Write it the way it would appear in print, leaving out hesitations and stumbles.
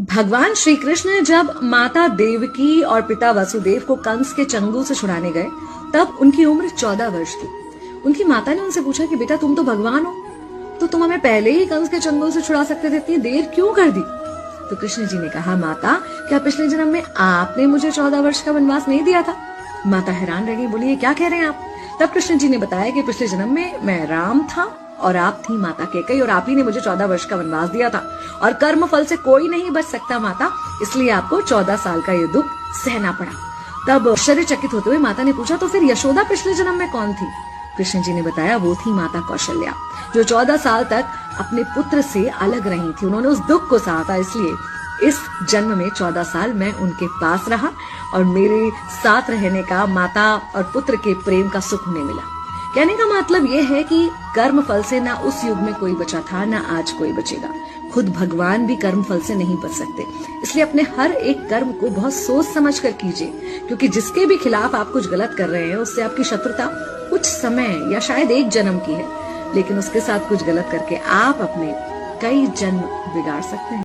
भगवान श्री कृष्ण जब माता देवकी और पिता वसुदेव को कंस के चंगुल से छुड़ाने गए तब उनकी उम्र 14 वर्ष थी। उनकी माता ने उनसे पूछा कि बेटा तुम तो भगवान हो, तो तुम हमें पहले ही कंस के चंगुल से छुड़ा सकते थे, इतनी देर क्यों कर दी? तो कृष्ण जी ने कहा, माता क्या पिछले जन्म में आपने मुझे 14 वर्ष का वनवास नहीं दिया था? माता हैरान रह गई, बोली ये क्या कह रहे हैं आप? तब कृष्ण जी ने बताया कि पिछले जन्म में मैं राम था और आप थी माता कैकेयी और आप ही ने मुझे 14 वर्ष का वनवास दिया था और कर्म फल से कोई नहीं बच सकता माता, इसलिए आपको 14 साल का ये दुख सहना पड़ा। तब आश्चर्यचकित होते हुए माता ने पूछा, तो फिर यशोदा पिछले जन्म में कौन थी? कृष्ण जी ने बताया, वो थी माता कौशल्या, जो 14 साल तक अपने पुत्र से अलग रही थी। उन्होंने उस दुख को सहा था, इसलिए इस जन्म में 14 साल मैं उनके पास रहा और मेरे साथ रहने का, माता और पुत्र के प्रेम का सुख उन्हें मिला। कहने का मतलब यह है कि कर्म फल से ना उस युग में कोई बचा था, ना आज कोई बचेगा। खुद भगवान भी कर्म फल से नहीं बच सकते, इसलिए अपने हर एक कर्म को बहुत सोच समझ कर कीजिए, क्योंकि जिसके भी खिलाफ आप कुछ गलत कर रहे हैं उससे आपकी शत्रुता कुछ समय या शायद एक जन्म की है, लेकिन उसके साथ कुछ गलत करके आप अपने कई जन्म बिगाड़ सकते हैं।